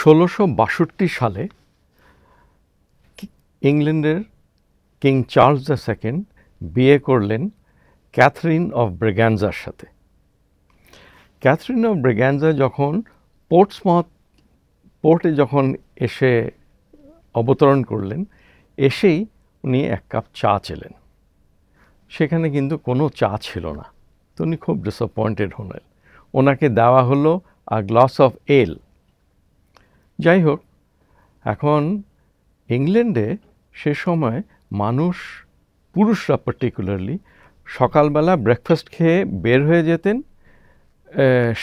1662 সালে ইংল্যান্ডের king Charles II বিয়ে করলেন ক্যাথরিন অফ ব্রেগানজার সাথে। ক্যাথরিন অফ ব্রেগানজা যখন পোর্টে যখন এসে অবতরণ করলেন, এসেই উনি এক কাপ চা চেলেন। সেখানে কিন্তু কোনো চা ছিল না, তো উনি খুব ডিসঅ্যাপয়েন্টেড হলেন। ওনাকে দেওয়া হলো আ গ্লাস অফ এল। যাই হোক, এখন ইংল্যান্ডে সে সময় মানুষ, পুরুষরা পার্টিকুলারলি, সকালবেলা ব্রেকফাস্ট খেয়ে বের হয়ে যেতেন,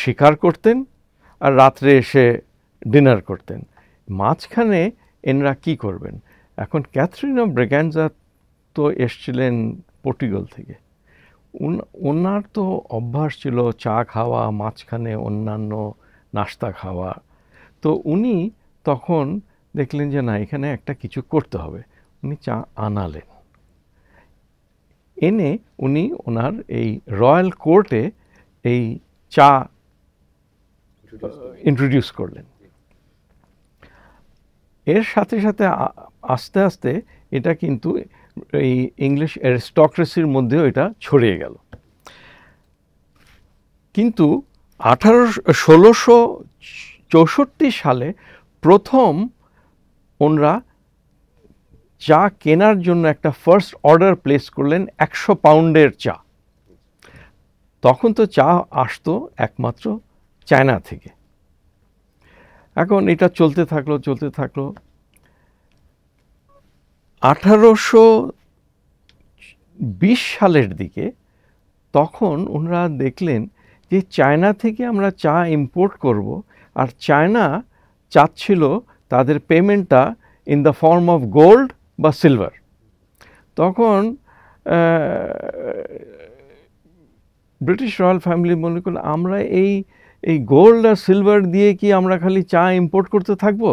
শিকার করতেন, আর রাত্রে এসে ডিনার করতেন। মাঝখানে এনরা কী করবেন? এখন ক্যাথরিন অফ ব্রেগানজা তো এসছিলেন পর্তুগাল থেকে। ওনার তো অভ্যাস ছিল চা খাওয়া, মাঝখানে অন্যান্য নাস্তা খাওয়া। তো উনি তখন দেখলেন যে না, এখানে একটা কিছু করতে হবে। উনি চা আনালেন, এনে উনি ওনার এই রয়্যাল কোর্টে এই চা ইন্ট্রোডিউস করলেন। এর সাথে সাথে আস্তে আস্তে এটা কিন্তু এই ইংলিশ অ্যারিস্টক্রেসির মধ্যেও এটা ছড়িয়ে গেল। কিন্তু 1664 সালে প্রথম ওনরা চা কেনার জন্য একটা ফার্স্ট অর্ডার প্লেস করলেন 100 পাউন্ডের চা। তখন তো চা আসতো একমাত্র চায়না থেকে। এখন এটা চলতে থাকলো 1820 সালের দিকে তখন ওনারা দেখলেন যে চায়না থেকে আমরা চা ইম্পোর্ট করব, আর চায়না চাচ্ছিল তাদের পেমেন্টটা in the form of gold বা সিলভার। তখন ব্রিটিশ রয়্যাল ফ্যামিলি মনে করল, আমরা এই গোল্ড আর সিলভার দিয়ে কি আমরা খালি চা ইম্পোর্ট করতে থাকবো?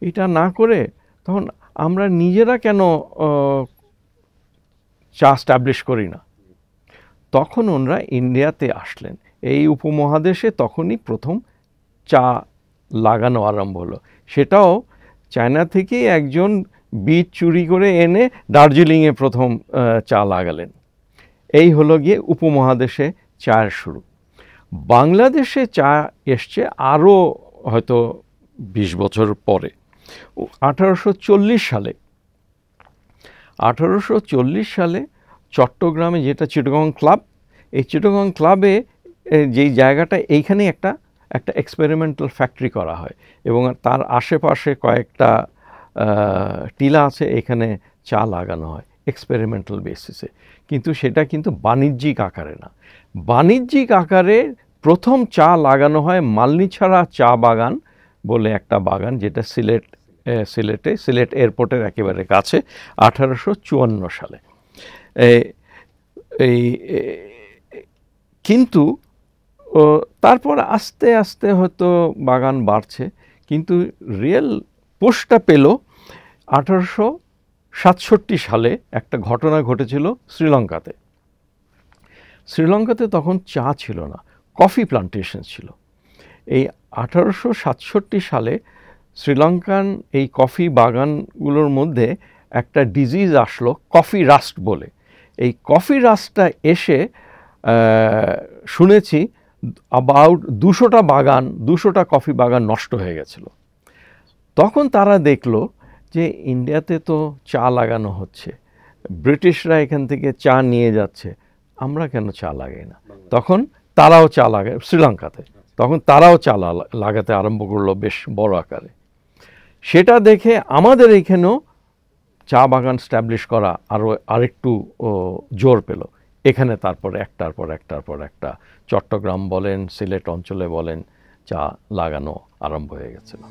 এটা না করে তখন আমরা নিজেরা কেন চা স্ট্যাবলিশ করি না? তখন ওনারা ইন্ডিয়াতে আসলেন। এই উপমহাদেশে তখনই প্রথম চা লাগানো আরম্ভ হলো। সেটাও চায়না থেকে একজন বীজ চুরি করে এনে দার্জিলিংয়ে প্রথম চা লাগালেন। এই হলো গিয়ে উপমহাদেশে চায়ের শুরু। বাংলাদেশে চা এসছে আরও হয়তো 20 বছর পরে, 1840 সালে চট্টগ্রামে, যেটা চিটাগং ক্লাব, এই চিটাগং ক্লাবে যেই জায়গাটা, এইখানে একটা এক্সপেরিমেন্টাল ফ্যাক্টরি করা হয় এবং তার আশেপাশে কয়েকটা টিলা আছে, এখানে চা লাগানো হয় এক্সপেরিমেন্টাল বেসিসে। কিন্তু সেটা কিন্তু বাণিজ্যিক আকারে না। বাণিজ্যিক আকারে প্রথম চা লাগানো হয় মালনীছাড়া চা বাগান বলে একটা বাগান, যেটা সিলেট এয়ারপোর্টের একেবারে কাছে, 1854 সালে। কিন্তু তারপর আস্তে আস্তে হয়তো বাগান বাড়ছে, কিন্তু রিয়েল পোস্টটা পেল 1867 সালে। একটা ঘটনা ঘটেছিল শ্রীলঙ্কাতে। তখন চা ছিল না, কফি প্লান্টেশন ছিল। এই 1867 সালে শ্রীলঙ্কান এই কফি বাগানগুলোর মধ্যে একটা ডিজিজ আসলো, কফি রাস্ট বলে। এই কফি রাস্টটা এসে শুনেছি অ্যাবাউট 200টা কফি বাগান নষ্ট হয়ে গেছিল। তখন তারা দেখলো যে ইন্ডিয়াতে তো চা লাগানো হচ্ছে, ব্রিটিশরা এখান থেকে চা নিয়ে যাচ্ছে, আমরা কেন চা লাগাই না? তখন তারাও চা লাগায় শ্রীলঙ্কাতে, তখন তারাও চা লাগাতে আরম্ভ করলো বেশ বড় আকারে। সেটা দেখে আমাদের এখানেও চা বাগান স্ট্যাবলিশ করা আরেকটু জোর পেল। এখানে তারপরে একটার পর একটা চট্টগ্রাম বলেন, সিলেট অঞ্চলে বলেন, চা লাগানো আরম্ভ হয়ে গেছিল।